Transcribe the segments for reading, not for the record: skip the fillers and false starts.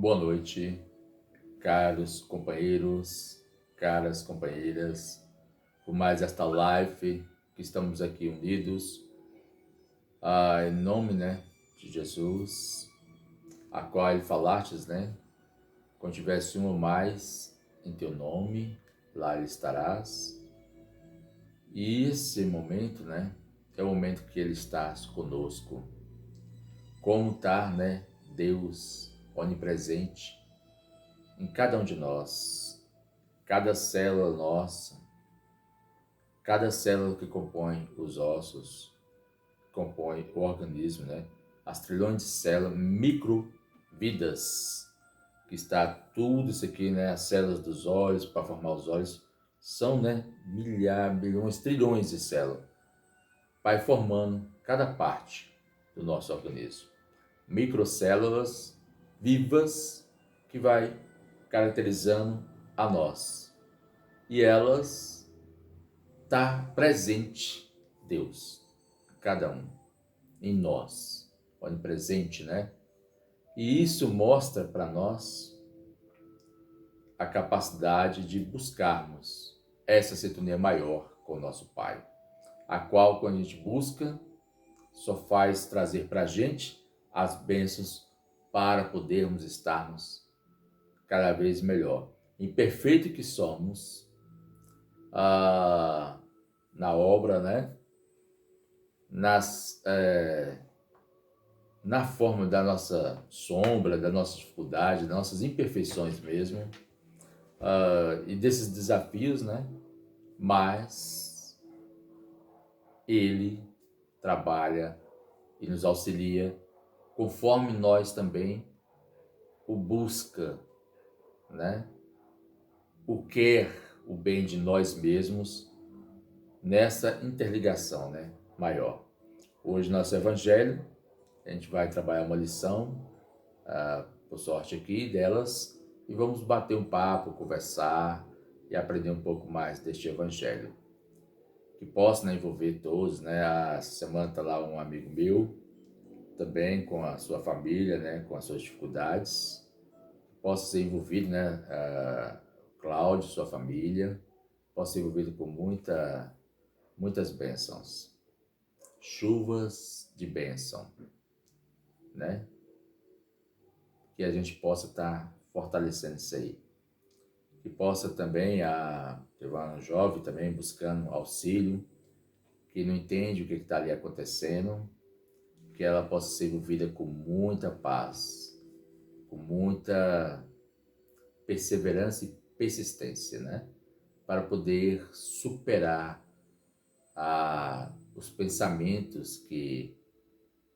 Boa noite, caros companheiros, caras companheiras, por mais esta live que estamos aqui unidos, em nome, de Jesus, a qual ele falastes, quando tivesse um ou mais em teu nome, lá ele estarás. E esse momento, é o momento que ele está conosco. Como está, Deus onipresente em cada um de nós, cada célula nossa, cada célula que compõe os ossos, que compõe o organismo, as trilhões de células, microvidas, que está tudo isso aqui, as células dos olhos, para formar os olhos, são, milhares, bilhões, trilhões de células, vai formando cada parte do nosso organismo. Microcélulas vivas que vai caracterizando a nós. E elas tá presente Deus, cada um, em nós, onipresente, E isso mostra para nós a capacidade de buscarmos essa sintonia maior com o nosso Pai, a qual, quando a gente busca, só faz trazer para a gente as bênçãos para podermos estarmos cada vez melhor. Imperfeito que somos, na obra, na forma da nossa sombra, da nossa dificuldade, das nossas imperfeições mesmo, e desses desafios, mas Ele trabalha e nos auxilia conforme nós também o busca, o quer o bem de nós mesmos nessa interligação, maior. Hoje nosso evangelho, a gente vai trabalhar uma lição, por sorte aqui delas, e vamos bater um papo, conversar e aprender um pouco mais deste evangelho. Que possa envolver todos, A semana está lá um amigo meu, também com a sua família, com as suas dificuldades. Possa ser envolvido, Cláudio, sua família, possa ser envolvido com muitas bênçãos. Chuvas de bênção, Que a gente possa estar fortalecendo isso aí. Que possa também, teve uma jovem também buscando auxílio, que não entende o que está ali acontecendo, que ela possa ser envolvida com muita paz, com muita perseverança e persistência, para poder superar os pensamentos que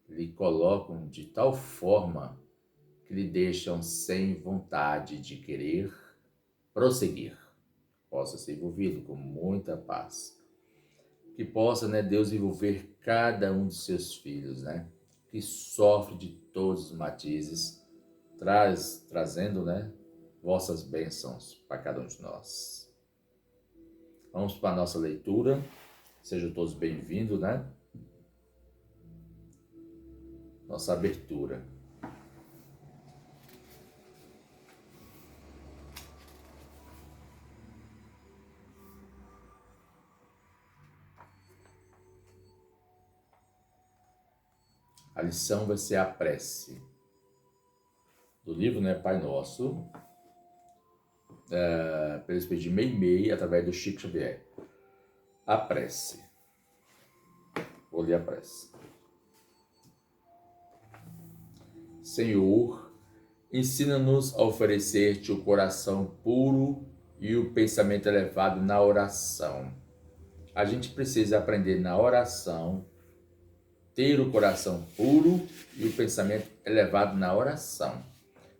lhe colocam de tal forma que lhe deixam sem vontade de querer prosseguir. Possa ser envolvido com muita paz. Que possa, Deus envolver cada um dos seus filhos, que sofre de todos os matizes, trazendo, vossas bênçãos para cada um de nós. Vamos para a nossa leitura. Sejam todos bem-vindos, Nossa abertura. A lição vai ser a prece. Do livro, Pai Nosso, pelo Espírito de Meimei, através do Chico Xavier. A prece. Vou ler a prece. Senhor, ensina-nos a oferecer-te o coração puro e o pensamento elevado na oração. A gente precisa aprender na oração, ter o coração puro e o pensamento elevado na oração.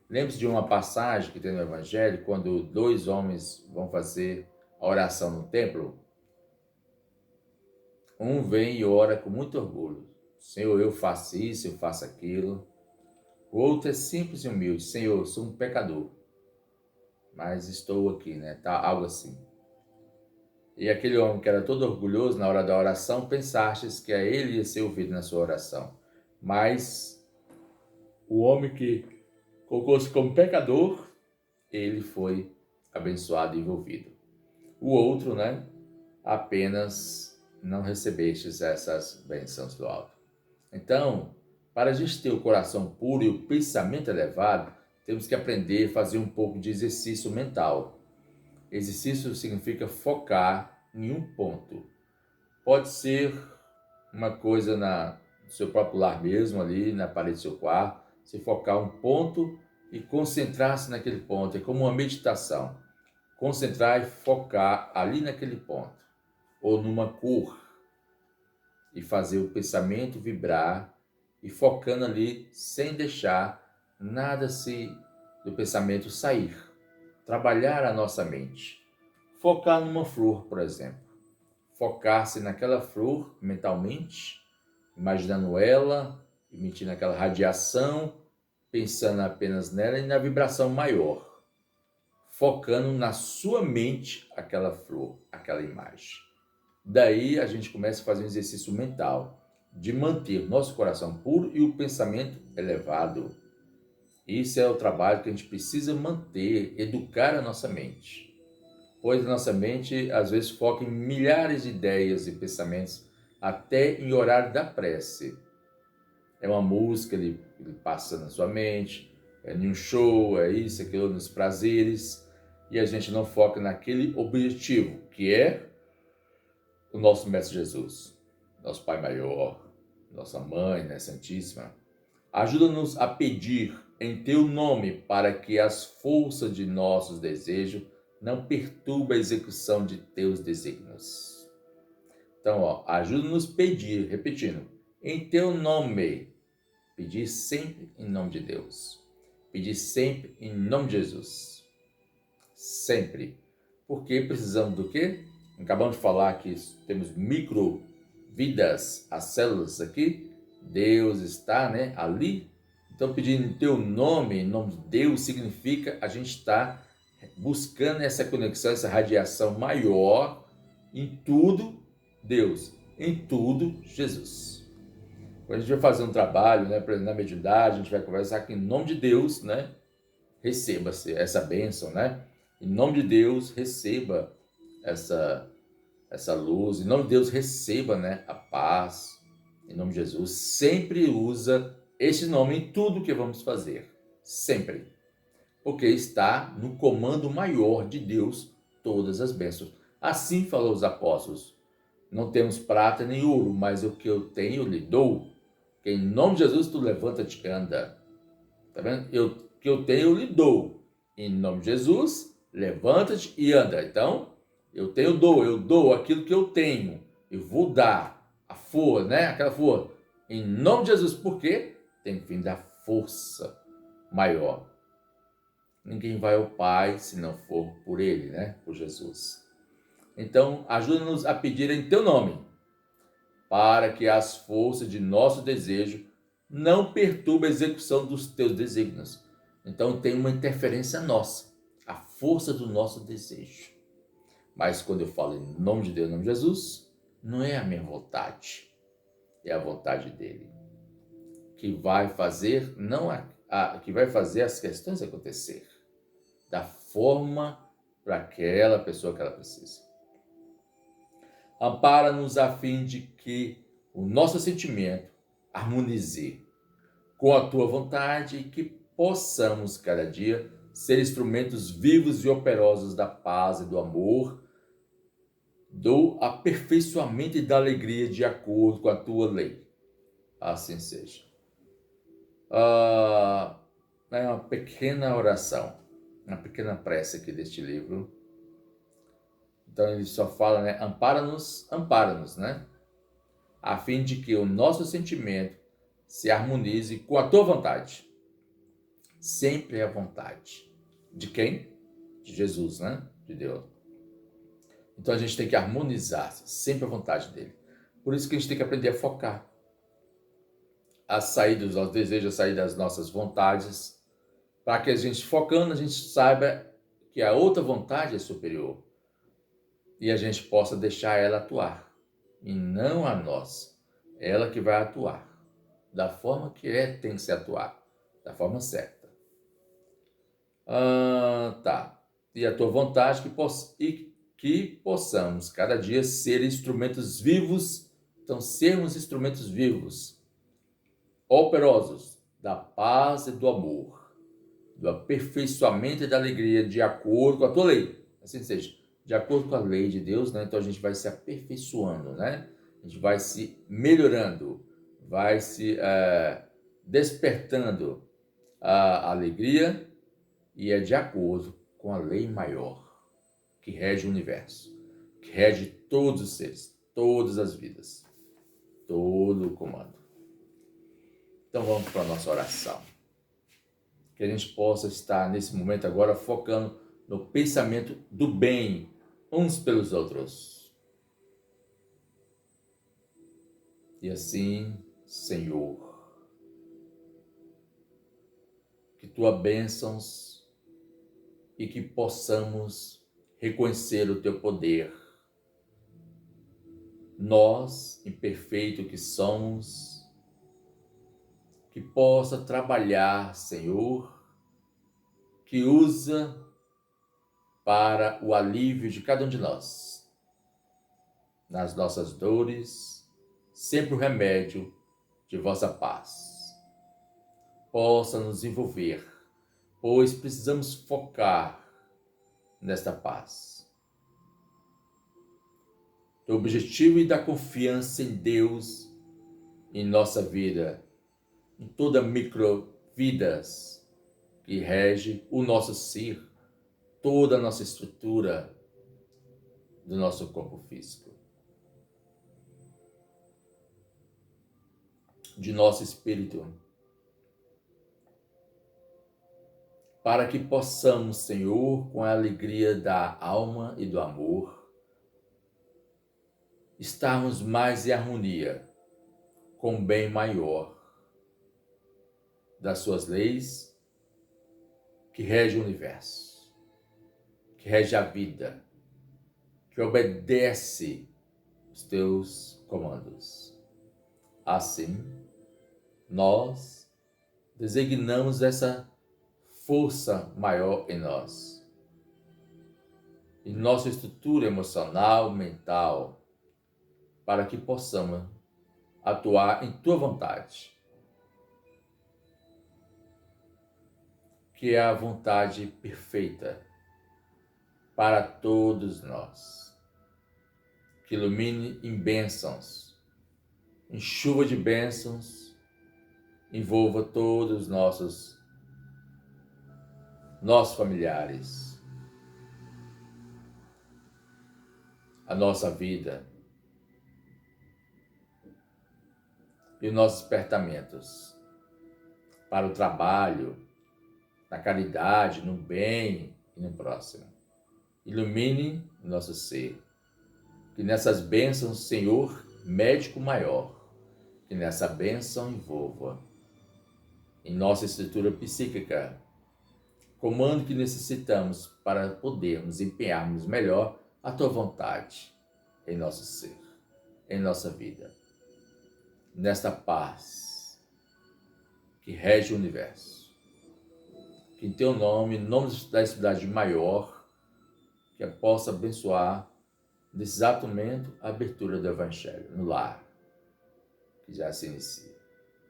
Lembre-se de uma passagem que tem no Evangelho, quando 2 homens vão fazer a oração no templo. Um vem e ora com muito orgulho. Senhor, eu faço isso, eu faço aquilo. O outro é simples e humilde. Senhor, sou um pecador, mas estou aqui, Tá algo assim. E aquele homem que era todo orgulhoso na hora da oração, pensastes que a ele ia ser ouvido na sua oração. Mas o homem que colocou-se como pecador, ele foi abençoado e envolvido. O outro, né, apenas não recebestes essas bênçãos do alto. Então, para a gente ter o coração puro e o pensamento elevado, temos que aprender a fazer um pouco de exercício mental. Exercício significa focar em um ponto. Pode ser uma coisa no seu próprio lar mesmo, ali na parede do seu quarto, se focar um ponto e concentrar-se naquele ponto. É como uma meditação. Concentrar e focar ali naquele ponto. Ou numa cor. E fazer o pensamento vibrar e focando ali sem deixar nada do pensamento sair. Trabalhar a nossa mente. Focar numa flor, por exemplo. Focar-se naquela flor mentalmente, imaginando ela, emitindo aquela radiação, pensando apenas nela e na vibração maior. Focando na sua mente aquela flor, aquela imagem. Daí a gente começa a fazer um exercício mental de manter nosso coração puro e o pensamento elevado. Isso é o trabalho que a gente precisa manter, educar a nossa mente. Pois a nossa mente às vezes foca em milhares de ideias e pensamentos, até em horário da prece. É uma música, ele passa na sua mente, é em um show, é isso, aquilo, nos prazeres, e a gente não foca naquele objetivo, que é o nosso Mestre Jesus, nosso Pai Maior, nossa Mãe, né, Santíssima. Ajuda-nos a pedir em Teu nome para que as forças de nossos desejos não perturbem a execução de Teus desígnios. Então, ajuda-nos a pedir, repetindo, em Teu nome. Pedir sempre em nome de Deus. Pedir sempre em nome de Jesus. Sempre. Porque precisamos do quê? Acabamos de falar que temos micro-vidas, as células aqui. Deus está, né, ali. Então, pedir em teu nome, em nome de Deus, significa a gente estar buscando essa conexão, essa radiação maior em tudo Deus, em tudo Jesus. Quando a gente vai fazer um trabalho, né, na mediunidade, a gente vai conversar que em nome de Deus, né, receba-se essa bênção, né? Em nome de Deus, receba essa luz. Em nome de Deus, receba, né, a paz. Em nome de Jesus, sempre usa esse nome em tudo que vamos fazer. Sempre. Porque está no comando maior de Deus todas as bênçãos. Assim falou os apóstolos. Não temos prata nem ouro, mas o que eu tenho eu lhe dou. Que em nome de Jesus tu levanta-te e anda. Tá vendo? O que eu tenho eu lhe dou. Em nome de Jesus, levanta-te e anda. Então, eu dou aquilo que eu tenho. Eu vou dar a força, né? Aquela força. Em nome de Jesus. Por quê? Tem que vir da força maior. Ninguém vai ao Pai se não for por Ele, né? Por Jesus. Então, ajuda-nos a pedir em Teu nome, para que as forças de nosso desejo não perturbem a execução dos Teus desígnios. Então, tem uma interferência nossa, a força do nosso desejo. Mas quando eu falo em nome de Deus, em nome de Jesus, não é a minha vontade, é a vontade dEle, que vai fazer, que vai fazer as questões acontecer da forma para aquela pessoa que ela precisa. Ampara-nos a fim de que o nosso sentimento harmonize com a tua vontade e que possamos cada dia ser instrumentos vivos e operosos da paz e do amor, do aperfeiçoamento e da alegria de acordo com a tua lei. Assim seja. É uma pequena oração, uma pequena prece aqui deste livro. Então ele só fala, né? Ampara-nos, né? A fim de que o nosso sentimento se harmonize com a tua vontade. Sempre é a vontade. De quem? De Jesus, né? De Deus. Então a gente tem que harmonizar sempre a vontade dele. Por isso que a gente tem que aprender a focar. A sair dos nossos desejos, a sair das nossas vontades. Para que a gente, focando, a gente saiba que a outra vontade é superior. E a gente possa deixar ela atuar. E não a nós. Ela que vai atuar. Da forma que tem que se atuar. Da forma certa. Tá. E a tua vontade que possamos cada dia ser instrumentos vivos, então sermos instrumentos vivos, operosos da paz e do amor, do aperfeiçoamento e da alegria, de acordo com a tua lei. Assim seja, de acordo com a lei de Deus, né? Então a gente vai se aperfeiçoando, né? A gente vai se melhorando, vai se despertando a alegria, e é de acordo com a lei maior que rege o universo, que rege todos os seres, todas as vidas, todo o comando. Então vamos para a nossa oração. Que a gente possa estar nesse momento agora focando no pensamento do bem uns pelos outros. E assim, Senhor, que tua bênçãos e que possamos reconhecer o teu poder. Nós, imperfeito que somos, que possa trabalhar, Senhor, que usa para o alívio de cada um de nós, nas nossas dores, sempre o remédio de vossa paz. Possa nos envolver, pois precisamos focar nesta paz. Do objetivo e da confiança em Deus, em nossa vida, em toda microvidas que rege o nosso ser, toda a nossa estrutura do nosso corpo físico, de nosso espírito, para que possamos, Senhor, com a alegria da alma e do amor, estarmos mais em harmonia com o bem maior das suas leis, que rege o universo, que rege a vida, que obedece os teus comandos. Assim, nós designamos essa força maior em nós, em nossa estrutura emocional, mental, para que possamos atuar em tua vontade, que é a vontade perfeita para todos nós, que ilumine em bênçãos, em chuva de bênçãos, envolva todos os nossos familiares, a nossa vida e os nossos despertamentos para o trabalho, na caridade, no bem e no próximo. Ilumine o nosso ser. Que nessas bênçãos, Senhor, médico maior, que nessa bênção envolva em nossa estrutura psíquica comando que necessitamos para podermos empenharmos melhor a tua vontade em nosso ser, em nossa vida, nesta paz que rege o universo. Que em teu nome, em nome da cidade maior, que possa abençoar nesse exato momento a abertura do Evangelho no lar, que já se inicia,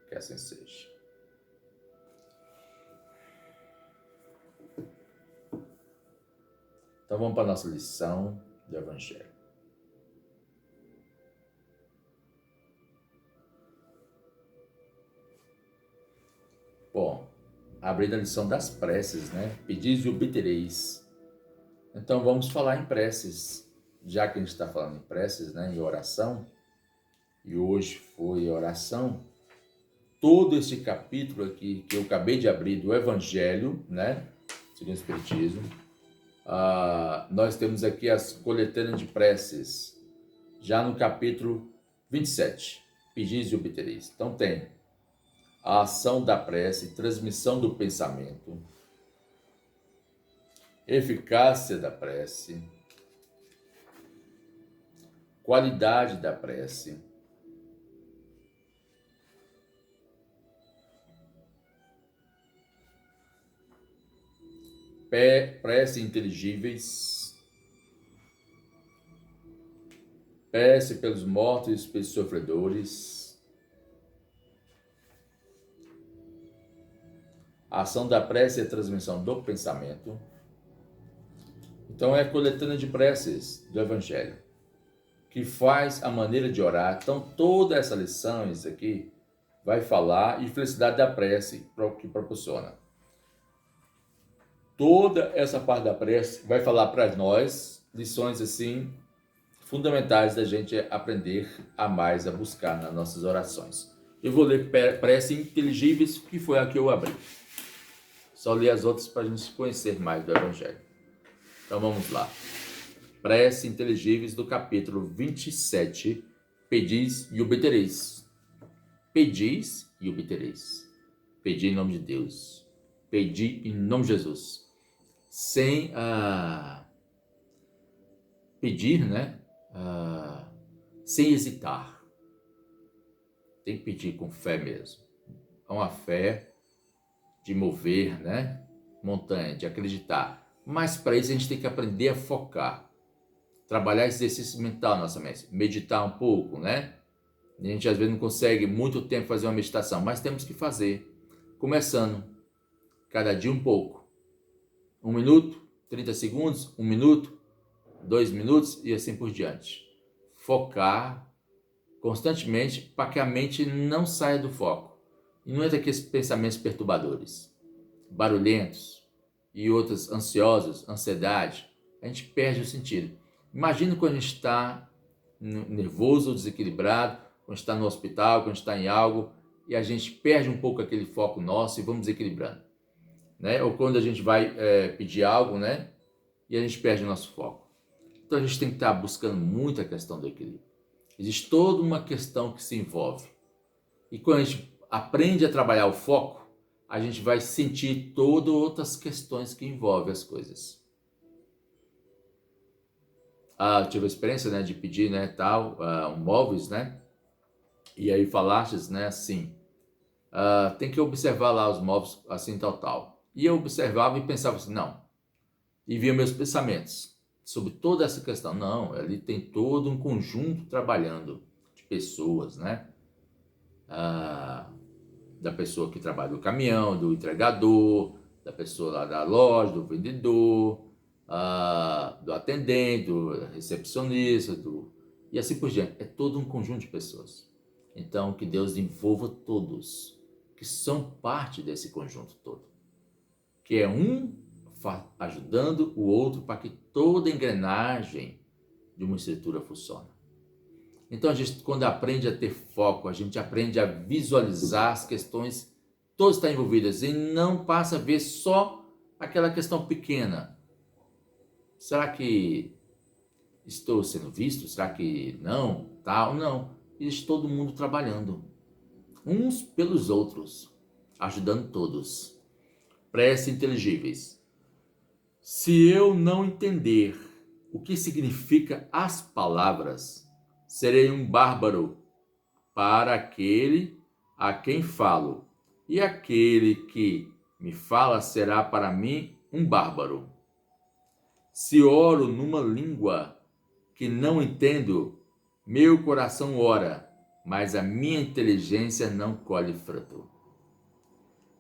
que assim seja. Então vamos para a nossa lição do Evangelho. Bom, abrindo a lição das preces, né? Pedis e obtereis. Então vamos falar em preces, já que a gente está falando em preces, né? Em oração, e hoje foi oração. Todo esse capítulo aqui que eu acabei de abrir do Evangelho, né? Segundo o Espiritismo, nós temos aqui as coletâneas de preces, já no capítulo 27, pedis e obtereis. Então tem a ação da prece, transmissão do pensamento, eficácia da prece, qualidade da prece, prece inteligíveis, prece pelos mortos e pelos sofredores, a ação da prece e a transmissão do pensamento. Então é a coletânea de preces do Evangelho, que faz a maneira de orar. Então toda essa lição, isso aqui, vai falar, e felicidade da prece que proporciona. Toda essa parte da prece vai falar para nós lições assim fundamentais da gente aprender a mais, a buscar nas nossas orações. Eu vou ler prece inteligíveis, que foi a que eu abri. Só ler as outras para a gente conhecer mais do Evangelho. Então vamos lá. Prece inteligíveis do capítulo 27. Pedis e obtereis. Pedis e obtereis. Pedi em nome de Deus. Pedi em nome de Jesus. Sem pedir, né? Sem hesitar. Tem que pedir com fé mesmo. É uma fé de mover, né? Montanha, de acreditar. Mas para isso a gente tem que aprender a focar. Trabalhar esse exercício mental na nossa mente. Meditar um pouco, né? A gente às vezes não consegue muito tempo fazer uma meditação, mas temos que fazer. Começando, cada dia um pouco. 1 minuto, 30 segundos, 1 minuto, 2 minutos e assim por diante. Focar constantemente para que a mente não saia do foco. E não é daqueles pensamentos perturbadores, barulhentos e outros ansiosos, ansiedade. A gente perde o sentido. Imagina quando a gente está nervoso, desequilibrado, quando está no hospital, quando está em algo, e a gente perde um pouco aquele foco nosso e vamos desequilibrando. Né? Ou quando a gente vai pedir algo, né? E a gente perde o nosso foco. Então a gente tem que estar buscando muito a questão do equilíbrio. Existe toda uma questão que se envolve. E quando a gente aprende a trabalhar o foco, a gente vai sentir todas outras questões que envolvem as coisas. Eu tive a experiência, né, de pedir, né, tal, móveis, né? E aí falastes, né, assim, tem que observar lá os móveis, assim, tal. E eu observava e pensava assim, não. E via meus pensamentos sobre toda essa questão. Não, ali tem todo um conjunto trabalhando de pessoas, né? Da pessoa que trabalha no caminhão, do entregador, da pessoa lá da loja, do vendedor, do atendente, do recepcionista, e assim por diante. É todo um conjunto de pessoas. Então, que Deus envolva todos, que são parte desse conjunto todo. Que é um ajudando o outro para que toda a engrenagem de uma estrutura funcione. Então, a gente, quando aprende a ter foco, a gente aprende a visualizar as questões, todas estão envolvidas, e não passa a ver só aquela questão pequena. Será que estou sendo visto? Será que não? Tal? Não. Existe todo mundo trabalhando, uns pelos outros, ajudando todos. Prece inteligíveis. Se eu não entender o que significa as palavras, serei um bárbaro para aquele a quem falo, e aquele que me fala será para mim um bárbaro. Se oro numa língua que não entendo, meu coração ora, mas a minha inteligência não colhe fruto.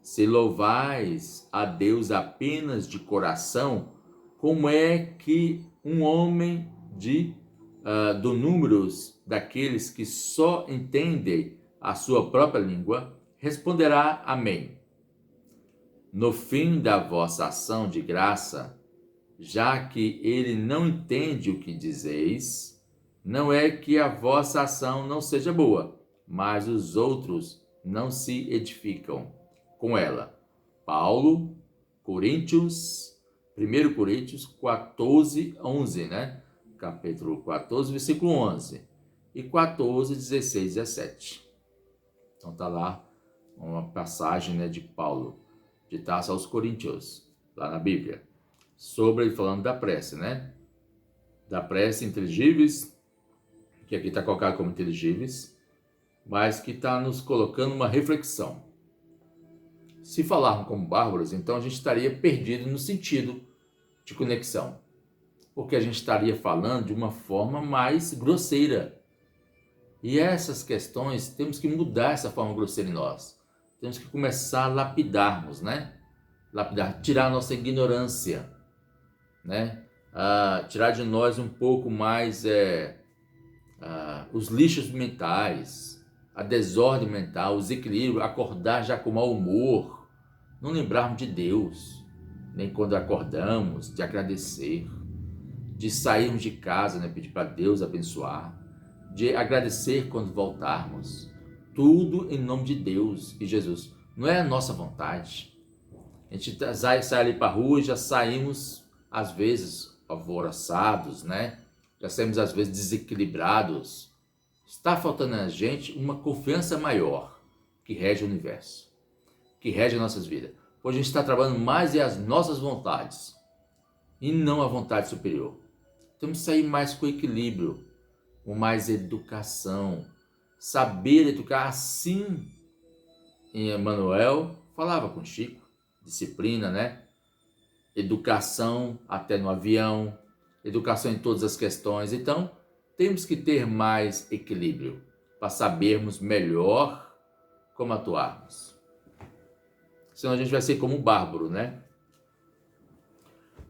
Se louvais a Deus apenas de coração, como é que um homem do número daqueles que só entendem a sua própria língua responderá amém? No fim da vossa ação de graça, já que ele não entende o que dizeis, não é que a vossa ação não seja boa, mas os outros não se edificam com ela. Paulo, 1 Coríntios 14, 11, né? Capítulo 14, versículo 11. E 14, 16, 17. Então tá lá uma passagem, né, de Paulo, de Tarso aos Coríntios, lá na Bíblia, sobre ele falando da prece, né? Da prece inteligíveis, que aqui está colocado como inteligíveis, mas que está nos colocando uma reflexão. Se falarmos como bárbaros, então a gente estaria perdido no sentido de conexão, porque a gente estaria falando de uma forma mais grosseira. E essas questões, temos que mudar essa forma grosseira em nós. Temos que começar a lapidarmos, né? Lapidar, tirar a nossa ignorância, né? Tirar de nós um pouco mais os lixos mentais, a desordem mental, o desequilíbrio, acordar já com mau humor, não lembrarmos de Deus, nem quando acordamos, de agradecer, de sairmos de casa, né, pedir para Deus abençoar, de agradecer quando voltarmos, tudo em nome de Deus e Jesus. Não é a nossa vontade. A gente sai ali para a rua e já saímos, às vezes, alvoroçados, né? Já saímos, às vezes, desequilibrados. Está faltando a gente uma confiança maior que rege o universo, que rege as nossas vidas. Pois a gente está trabalhando mais as nossas vontades e não a vontade superior. Temos que sair mais com equilíbrio, com mais educação, saber educar. Assim, em Emmanuel falava com Chico, disciplina, né? Educação até no avião, educação em todas as questões. Então, temos que ter mais equilíbrio para sabermos melhor como atuarmos. Senão a gente vai ser como um bárbaro, né?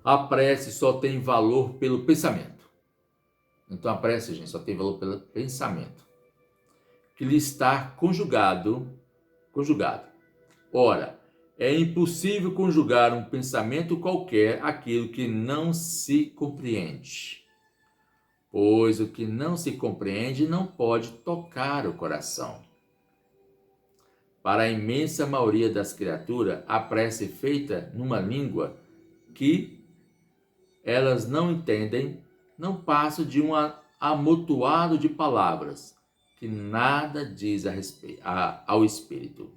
A prece só tem valor pelo pensamento. Então a prece, gente, só tem valor pelo pensamento, que lhe está conjugado. Ora, é impossível conjugar um pensamento qualquer aquilo que não se compreende, pois o que não se compreende não pode tocar o coração. Para a imensa maioria das criaturas, a prece é feita numa língua que elas não entendem, não passa de um amontoado de palavras que nada diz ao espírito.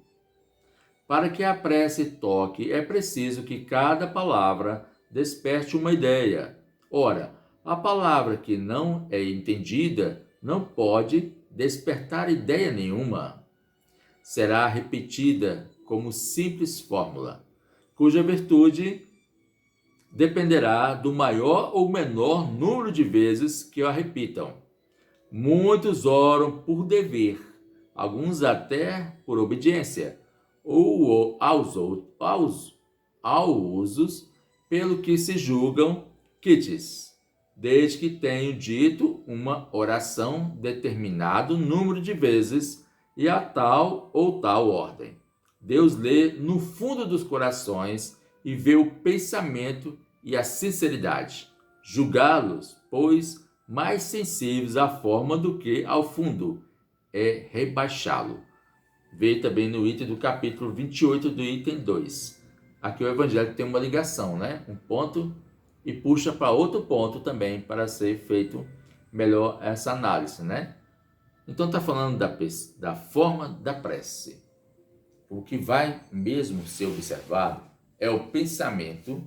Para que a prece toque, é preciso que cada palavra desperte uma ideia. Ora, a palavra que não é entendida não pode despertar ideia nenhuma. Será repetida como simples fórmula, cuja virtude dependerá do maior ou menor número de vezes que a repitam. Muitos oram por dever, alguns até por obediência, ou aos usos pelo que se julgam quites, desde que tenham dito uma oração determinado número de vezes e a tal ou tal ordem. Deus lê no fundo dos corações e vê o pensamento e a sinceridade. Julgá-los, pois, mais sensíveis à forma do que ao fundo, é rebaixá-lo. Vê também no item do capítulo 28 do item 2. Aqui o evangelho tem uma ligação, né? Um ponto e puxa para outro ponto também para ser feito melhor essa análise, né? Então está falando da forma da prece. O que vai mesmo ser observado é o pensamento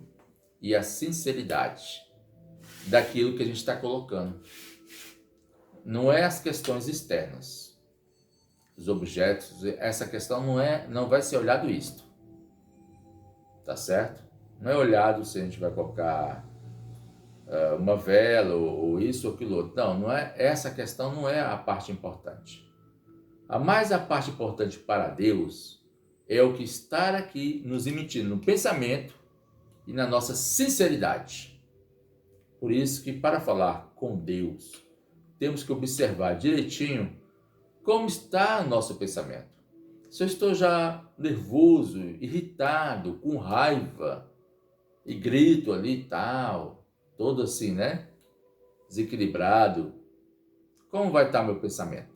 e a sinceridade daquilo que a gente está colocando. Não é as questões externas, os objetos, essa questão não vai ser olhado isto, tá certo? Não é olhado se a gente vai colocar uma vela ou isso ou aquilo outro. Não é, essa questão não é a parte importante. A parte importante para Deus é o que está aqui nos emitindo no pensamento e na nossa sinceridade. Por isso que para falar com Deus, temos que observar direitinho como está o nosso pensamento. Se eu estou já nervoso, irritado, com raiva, e grito ali e tal, todo assim, né? Desequilibrado, como vai estar meu pensamento?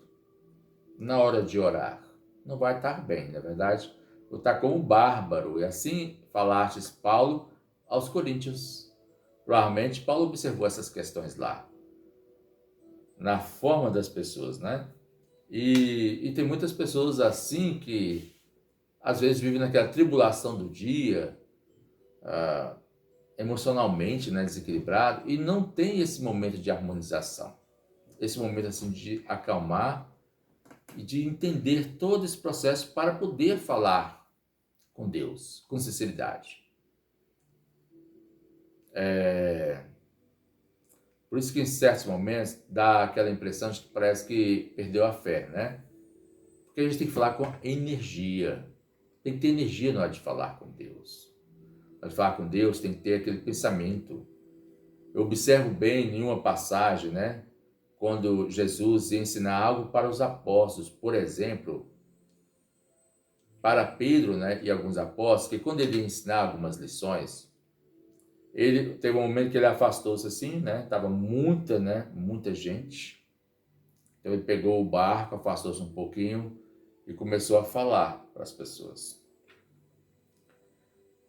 Na hora de orar, não vai estar bem, na verdade. Vou estar como bárbaro, e assim falastes Paulo aos Coríntios. Provavelmente Paulo observou essas questões lá, na forma das pessoas, né? E tem muitas pessoas assim que às vezes vivem naquela tribulação do dia, emocionalmente, né, desequilibrado, e não tem esse momento de harmonização, esse momento assim de acalmar e de entender todo esse processo para poder falar com Deus com sinceridade. Por isso que em certos momentos dá aquela impressão de que parece que perdeu a fé, né? Porque a gente tem que falar com energia. Tem que ter energia na hora de falar com Deus. Na hora de falar com Deus tem que ter aquele pensamento. Eu observo bem em uma passagem, né? Quando Jesus ia ensinar algo para os apóstolos, por exemplo, para Pedro, né, e alguns apóstolos, que quando ele ia ensinar algumas lições, ele teve um momento que ele afastou-se assim, né? Tava muita gente. Então ele pegou o barco, afastou-se um pouquinho e começou a falar para as pessoas.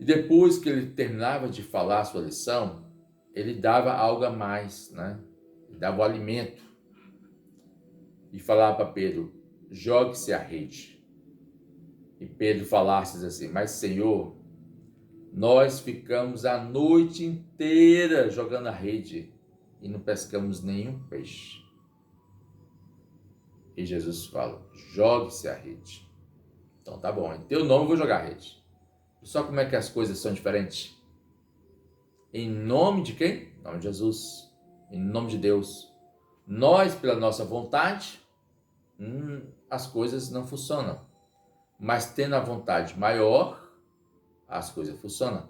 E depois que ele terminava de falar a sua lição, ele dava algo a mais, né? Ele dava o alimento e falava para Pedro: jogue-se à rede. E Pedro falasse assim: mas Senhor, nós ficamos a noite inteira jogando a rede e não pescamos nenhum peixe. E Jesus fala: jogue-se a rede. Então tá bom, em teu nome eu vou jogar a rede. Só como é que as coisas são diferentes? Em nome de quem? Em nome de Jesus. Em nome de Deus. Nós, pela nossa vontade, as coisas não funcionam. Mas tendo a vontade maior, as coisas funcionam.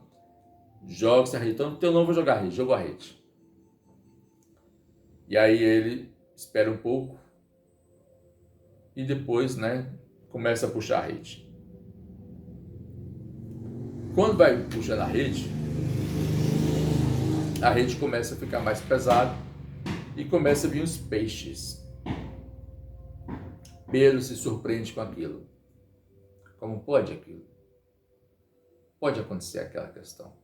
Joga-se a rede. Então, no teu nome eu vou jogar a rede. Jogou a rede. E aí ele espera um pouco e depois, né, começa a puxar a rede. Quando vai puxando a rede começa a ficar mais pesada e começa a vir os peixes. Pedro se surpreende com aquilo. Como pode aquilo? Pode acontecer aquela questão.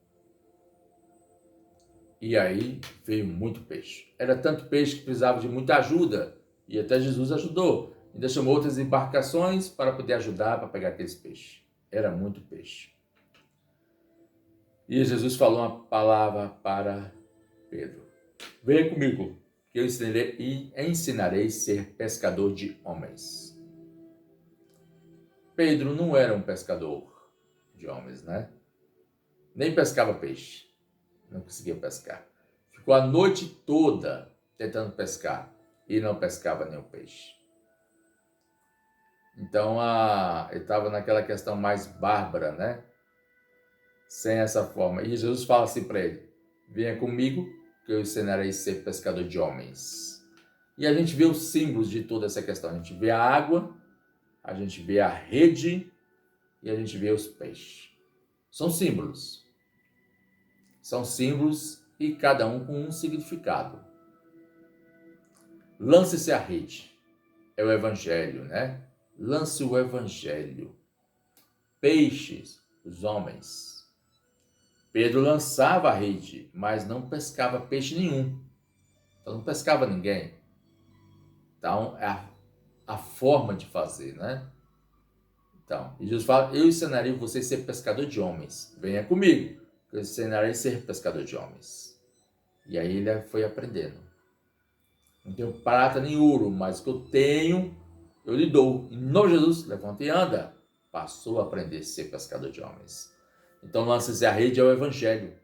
E aí veio muito peixe. Era tanto peixe que precisava de muita ajuda. E até Jesus ajudou. Ainda chamou outras embarcações para poder ajudar para pegar aqueles peixes. Era muito peixe. E Jesus falou uma palavra para Pedro: venha comigo, que eu ensinarei a ser pescador de homens. Pedro não era um pescador de homens, né? Nem pescava peixe. Não conseguia pescar. Ficou a noite toda tentando pescar e não pescava nenhum peixe. Então, ele estava naquela questão mais bárbara, né? Sem essa forma. E Jesus fala assim para ele: venha comigo, que eu ensinarei a ser pescador de homens. E a gente vê os símbolos de toda essa questão. A gente vê a água, a gente vê a rede e a gente vê os peixes. São símbolos. São símbolos e cada um com um significado. Lance-se a rede. É o evangelho, né? Lance o evangelho. Peixes, os homens. Pedro lançava a rede, mas não pescava peixe nenhum. Então não pescava ninguém. Então é a forma de fazer, né? Então, e Jesus fala: eu ensinarei você a ser pescador de homens. Venha comigo, que eu ensinarei a ser pescador de homens. E aí ele foi aprendendo. Não tenho prata nem ouro, mas o que eu tenho, eu lhe dou. Em nome de Jesus, levanta e anda. Passou a aprender a ser pescador de homens. Então, lanças e a rede é o evangelho.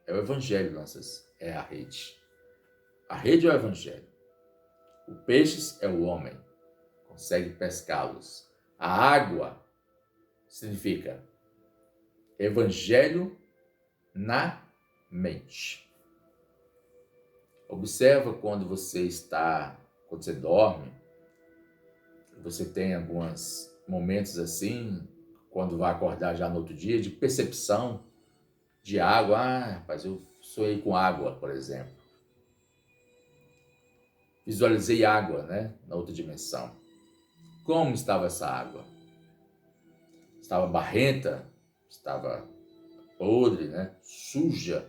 É o evangelho, lanças. É a rede. A rede é o evangelho. O peixes é o homem. Consegue pescá-los. A água significa evangelho na mente. Observa quando você dorme, você tem alguns momentos assim, quando vai acordar já no outro dia, de percepção de água. Rapaz, eu sonhei com água, por exemplo. Visualizei água, né, na outra dimensão. Como estava essa água? Estava barrenta? Estava podre, né? Suja?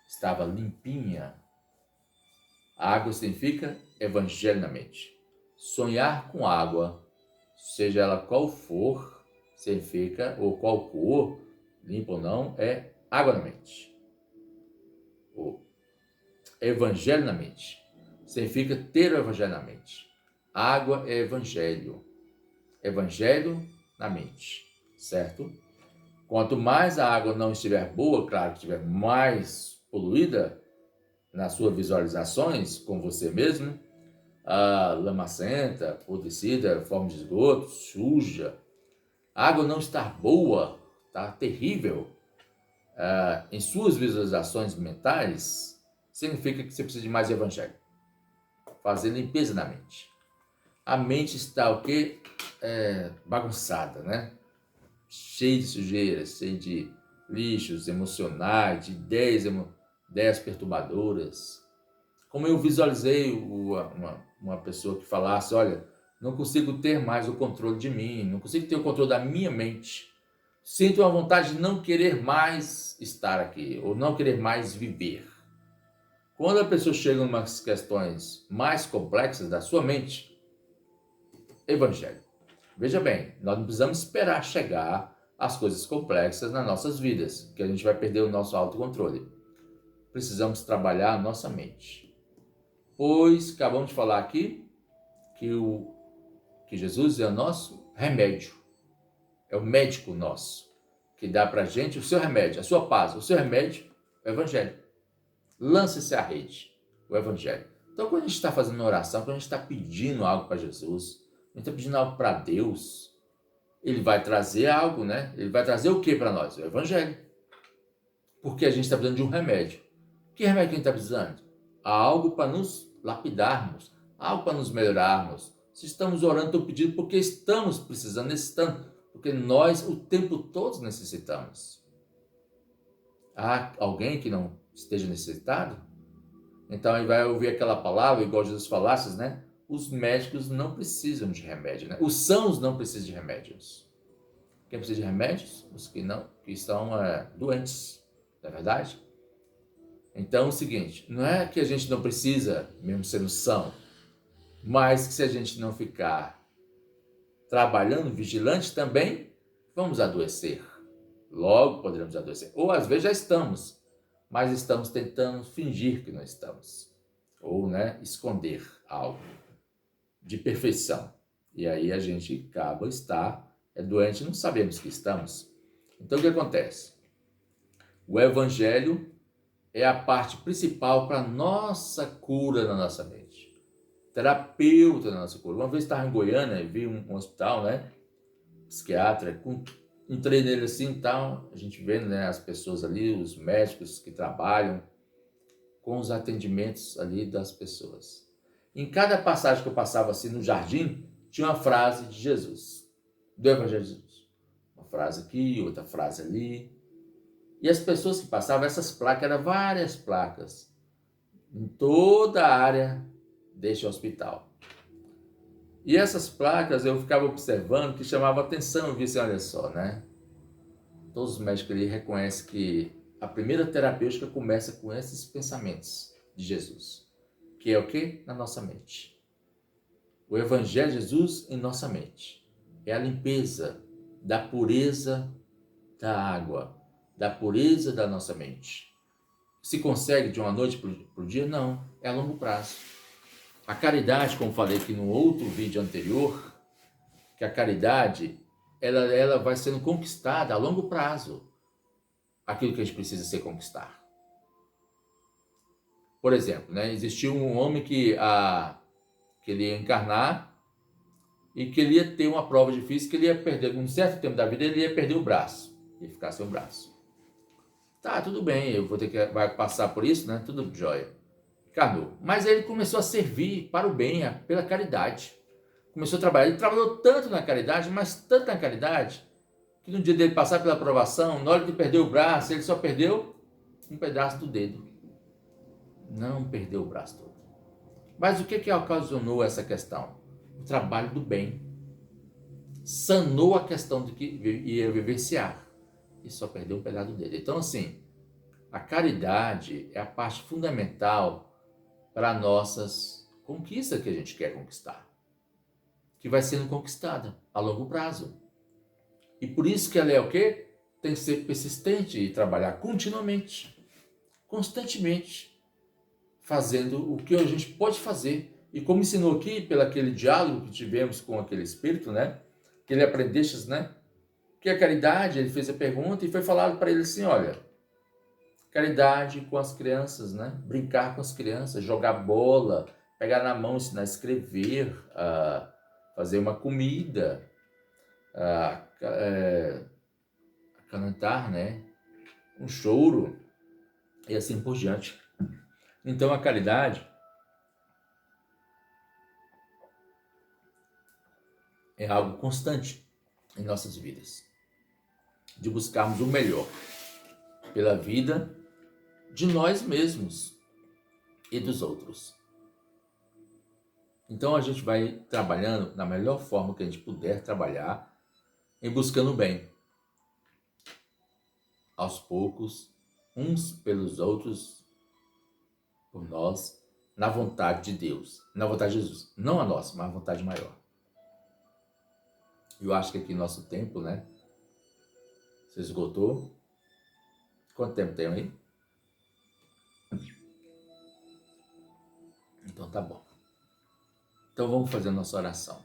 Estava limpinha? A água significa evangelho na mente. Sonhar com água, seja ela qual for, significa, ou qual cor, limpa ou não, é água na mente. O evangelho na mente significa ter o evangelho na mente. Água é evangelho. Evangelho na mente, certo? Quanto mais a água não estiver boa, claro que estiver mais poluída nas suas visualizações com você mesmo, lamacenta, apodrecida, forma de esgoto, suja, a água não está boa, está terrível, em suas visualizações mentais, significa que você precisa de mais evangelho. Fazer limpeza na mente. A mente está o quê? Bagunçada, né? Cheia de sujeira, cheia de lixos emocionais, de ideias perturbadoras. Como eu visualizei uma pessoa que falasse, olha, não consigo ter mais o controle de mim, não consigo ter o controle da minha mente. Sinto uma vontade de não querer mais estar aqui, ou não querer mais viver. Quando a pessoa chega em umas questões mais complexas da sua mente, evangelho. Veja bem, nós não precisamos esperar chegar às coisas complexas nas nossas vidas, que a gente vai perder o nosso autocontrole. Precisamos trabalhar a nossa mente. Pois acabamos de falar aqui que Jesus é o nosso remédio. É o médico nosso, que dá pra gente o seu remédio, a sua paz, o seu remédio, o evangelho. Lance-se à rede, o evangelho. Então, quando a gente está fazendo uma oração, quando a gente está pedindo algo para Jesus, a gente está pedindo algo para Deus, ele vai trazer algo, né? Ele vai trazer o que para nós? O evangelho. Porque a gente está precisando de um remédio. Que remédio que a gente está precisando? Algo para nos lapidarmos, algo para nos melhorarmos. Se estamos orando, estou pedindo porque estamos precisando, necessitando, porque nós o tempo todo necessitamos. Há alguém que não esteja necessitado? Então ele vai ouvir aquela palavra, igual Jesus falasse, né? Os médicos não precisam de remédio, né? Os sãos não precisam de remédios. Quem precisa de remédios? Os que não, que estão doentes, não é verdade? Então é o seguinte, não é que a gente não precisa, mesmo sendo são, mas que se a gente não ficar trabalhando, vigilante também, vamos adoecer. Logo poderemos adoecer. Ou às vezes já estamos, mas estamos tentando fingir que não estamos. Ou, esconder algo de perfeição. E aí a gente acaba doente e não sabemos que estamos. Então o que acontece? O evangelho é a parte principal para a nossa cura na nossa mente. Terapeuta na nossa cura. Uma vez estava em Goiânia e vi um hospital, psiquiatra, entrei nele assim e tal, a gente vendo, as pessoas ali, os médicos que trabalham com os atendimentos ali das pessoas. Em cada passagem que eu passava assim no jardim, tinha uma frase de Jesus, do Evangelho de Jesus. Uma frase aqui, outra frase ali. E as pessoas que passavam, essas placas, eram várias placas, em toda a área deste hospital. E essas placas eu ficava observando, que chamava atenção, eu vi assim, olha só, Todos os médicos ali reconhecem que a primeira terapêutica começa com esses pensamentos de Jesus, que é o quê? Na nossa mente. O Evangelho de Jesus em nossa mente. É a limpeza da pureza da água, da pureza da nossa mente. Se consegue de uma noite para o dia? Não, é a longo prazo. A caridade, como falei aqui no outro vídeo anterior, que a caridade, ela vai sendo conquistada a longo prazo, aquilo que a gente precisa ser conquistar. Por exemplo, existiu um homem que ele ia encarnar e que ele ia ter uma prova difícil, que ele ia perder, um certo tempo da vida, ele ia perder o braço, ia ficar sem o braço. Tá, tudo bem, eu vai passar por isso, tudo jóia. Encarnou. Mas ele começou a servir para o bem, pela caridade. Começou a trabalhar. Ele trabalhou tanto na caridade, mas tanto na caridade, que no dia dele passar pela aprovação, na hora de perder o braço, ele só perdeu um pedaço do dedo. Não perdeu o braço todo. Mas o que ocasionou essa questão? O trabalho do bem. Sanou a questão de que ia vivenciar. E só perdeu um pedaço do dedo. Então, assim, a caridade é a parte fundamental para nossas conquistas que a gente quer conquistar, que vai sendo conquistada a longo prazo. E por isso que ela é o quê? Tem que ser persistente e trabalhar continuamente, constantemente, fazendo o que a gente pode fazer. E como ensinou aqui, pelo aquele diálogo que tivemos com aquele espírito, que ele aprendeste, que a caridade, ele fez a pergunta e foi falado para ele assim, olha, Caridade com as crianças, né? Brincar com as crianças, jogar bola, pegar na mão, ensinar a escrever, a fazer uma comida, a cantar, né? Um choro e assim por diante. Então a caridade é algo constante em nossas vidas, de buscarmos o melhor pela vida de nós mesmos e dos outros. Então a gente vai trabalhando da melhor forma que a gente puder trabalhar, em buscando o bem, aos poucos, uns pelos outros, por nós, na vontade de Deus, na vontade de Jesus, não a nossa, mas a vontade maior. Eu acho que aqui nosso tempo, né, se esgotou. Quanto tempo tem aí? Então tá bom. Então vamos fazer a nossa oração.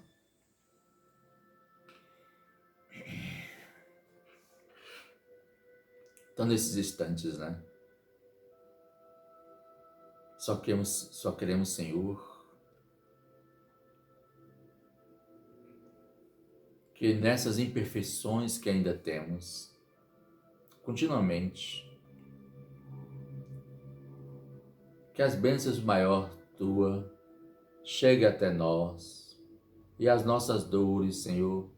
Então nesses instantes, né, só queremos, Senhor, que nessas imperfeições que ainda temos, continuamente, que as bênçãos maior tua cheguem até nós e as nossas dores, Senhor,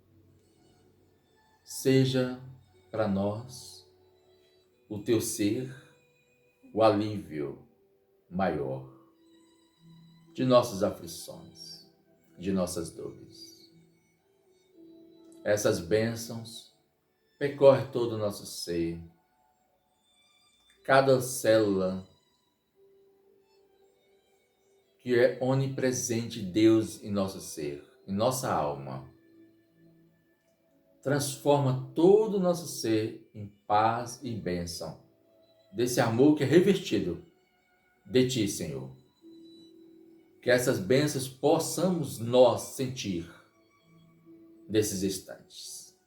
seja para nós o teu ser, o alívio maior de nossas aflições, de nossas dores. Essas bênçãos percorrem todo o nosso ser, cada célula que é onipresente Deus em nosso ser, em nossa alma. Transforma todo o nosso ser em paz e bênção, desse amor que é revestido de Ti, Senhor. Que essas bênçãos possamos nós sentir nesses instantes,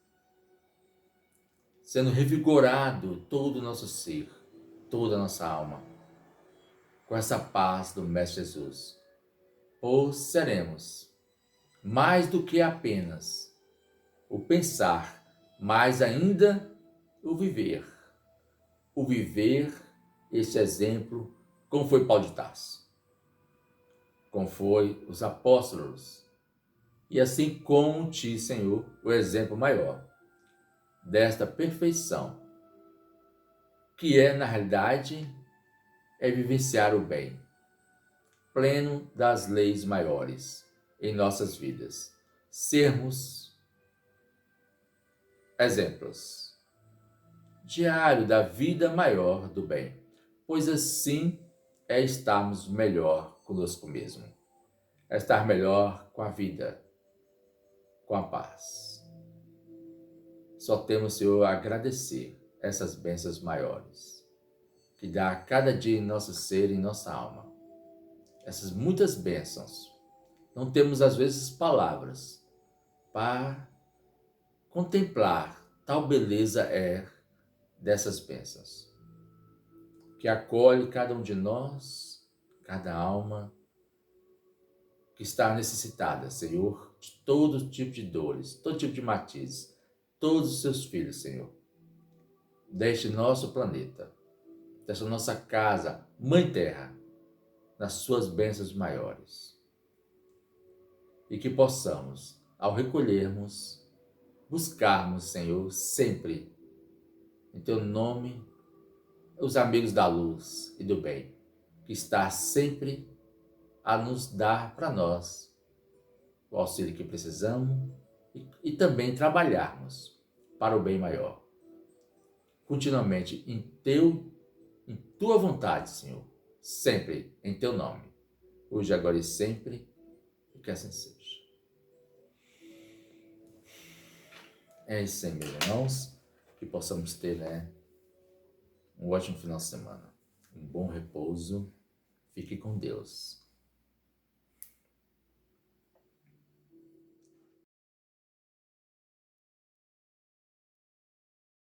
sendo revigorado todo o nosso ser, toda a nossa alma, com essa paz do Mestre Jesus, pois seremos mais do que apenas o pensar, mais ainda o viver. O viver esse exemplo, como foi Paulo de Tarso, como foi os apóstolos, e assim como Ti, Senhor, o exemplo maior desta perfeição, que é, na realidade, é vivenciar o bem, pleno das leis maiores em nossas vidas. Sermos exemplos diário da vida maior do bem, pois assim é estarmos melhor conosco mesmo, é estar melhor com a vida, com a paz. Só temos, Senhor, a agradecer essas bênçãos maiores que dá a cada dia em nosso ser e em nossa alma. Essas muitas bênçãos. Não temos, às vezes, palavras para contemplar tal beleza é dessas bênçãos, que acolhe cada um de nós, cada alma que está necessitada, Senhor, de todo tipo de dores, todo tipo de matizes, todos os seus filhos, Senhor, deste nosso planeta, desta nossa casa, Mãe Terra, nas suas bênçãos maiores. E que possamos, ao recolhermos, buscarmos, Senhor, sempre, em Teu nome, os amigos da luz e do bem, que está sempre a nos dar para nós o auxílio que precisamos e também trabalharmos para o bem maior. Continuamente em Tua vontade, Senhor, sempre em Teu nome, hoje, agora e sempre, e que assim seja. É isso aí, meus irmãos, que possamos ter, né, um ótimo final de semana, um bom repouso, fique com Deus.